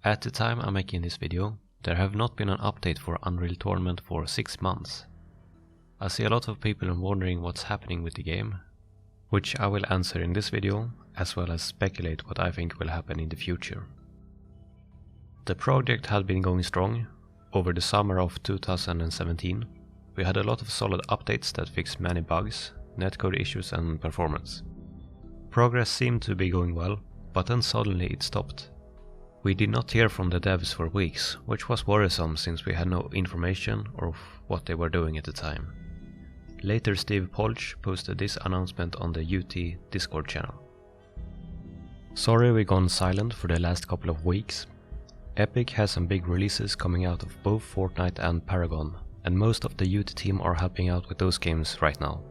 At the time I'm making this video, there have not been an update for Unreal Tournament for 6 months. I see a lot of people wondering what's happening with the game, which I will answer in this video, as well as speculate what I think will happen in the future. The project had been going strong. Over the summer of 2017, we had a lot of solid updates that fixed many bugs, netcode issues and performance. Progress seemed to be going well, but then suddenly it stopped. We did not hear from the devs for weeks, which was worrisome since we had no information of what they were doing at the time. Later Steve Polch posted this announcement on the UT Discord channel. Sorry we've gone silent for the last couple of weeks. Epic has some big releases coming out of both Fortnite and Paragon, and most of the UT team are helping out with those games right now.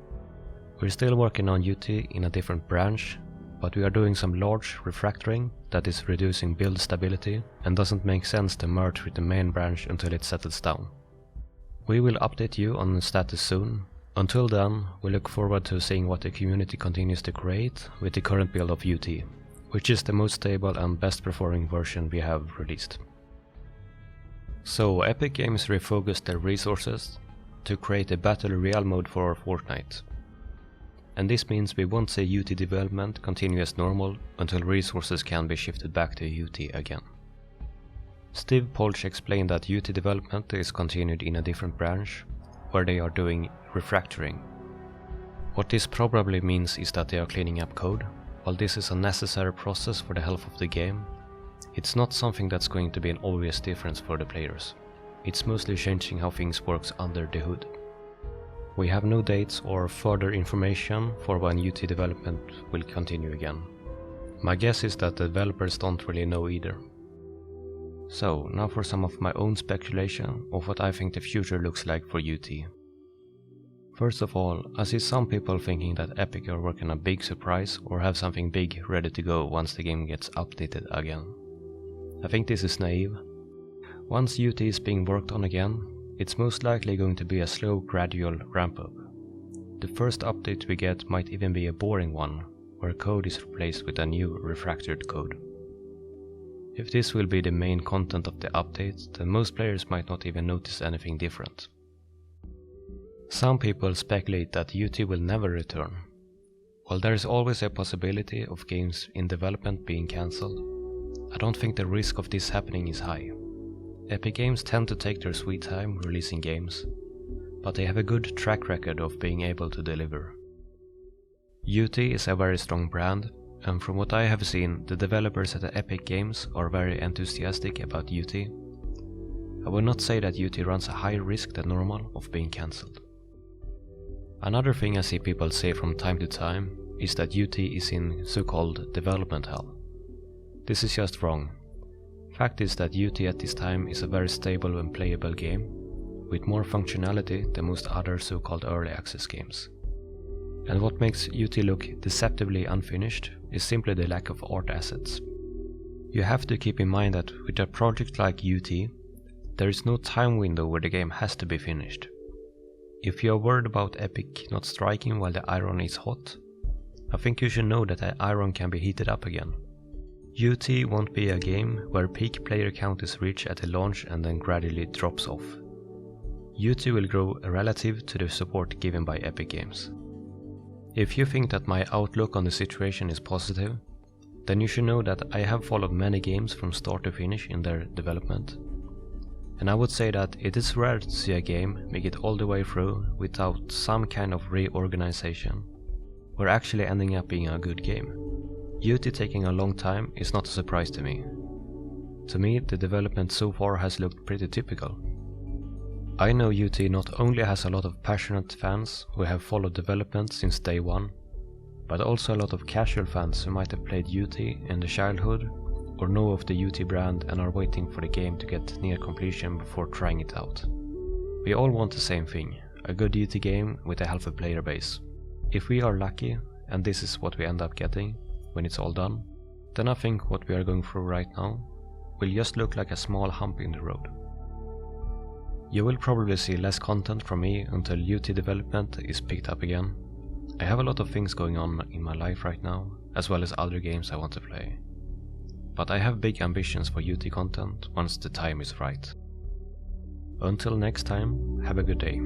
We're still working on UT in a different branch, but we are doing some large refactoring that is reducing build stability and doesn't make sense to merge with the main branch until it settles down. We will update you on the status soon. Until then, we look forward to seeing what the community continues to create with the current build of UT, which is the most stable and best performing version we have released. So Epic Games refocused their resources to create a Battle Royale mode for Fortnite. And this means we won't see UT development continue as normal until resources can be shifted back to UT again. Steve Polch explained that UT development is continued in a different branch, where they are doing refactoring. What this probably means is that they are cleaning up code. While this is a necessary process for the health of the game, it's not something that's going to be an obvious difference for the players. It's mostly changing how things works under the hood. We have no dates or further information for when UT development will continue again. My guess is that the developers don't really know either. So, now for some of my own speculation of what I think the future looks like for UT. First of all, I see some people thinking that Epic are working on a big surprise or have something big ready to go once the game gets updated again. I think this is naive. Once UT is being worked on again, it's most likely going to be a slow, gradual ramp up. The first update we get might even be a boring one, where code is replaced with a new refactored code. If this will be the main content of the update, then most players might not even notice anything different. Some people speculate that UT will never return. While there is always a possibility of games in development being cancelled, I don't think the risk of this happening is high. Epic Games tend to take their sweet time releasing games, but they have a good track record of being able to deliver. UT is a very strong brand, and from what I have seen, the developers at Epic Games are very enthusiastic about UT. I would not say that UT runs a higher risk than normal of being cancelled. Another thing I see people say from time to time is that UT is in so-called development hell. This is just wrong. Fact is that UT at this time is a very stable and playable game, with more functionality than most other so-called early access games. And what makes UT look deceptively unfinished is simply the lack of art assets. You have to keep in mind that with a project like UT, there is no time window where the game has to be finished. If you are worried about Epic not striking while the iron is hot, I think you should know that the iron can be heated up again. UT won't be a game where peak player count is reached at the launch and then gradually drops off. UT will grow relative to the support given by Epic Games. If you think that my outlook on the situation is positive, then you should know that I have followed many games from start to finish in their development. And I would say that it is rare to see a game make it all the way through without some kind of reorganization, or actually ending up being a good game. UT taking a long time is not a surprise to me. To me, the development so far has looked pretty typical. I know UT not only has a lot of passionate fans who have followed development since day one, but also a lot of casual fans who might have played UT in the childhood or know of the UT brand and are waiting for the game to get near completion before trying it out. We all want the same thing, a good UT game with a healthy player base. If we are lucky, and this is what we end up getting when it's all done, then I think what we are going through right now will just look like a small hump in the road. You will probably see less content from me until UT development is picked up again. I have a lot of things going on in my life right now, as well as other games I want to play. but I have big ambitions for UT content once the time is right. Until next time, have a good day.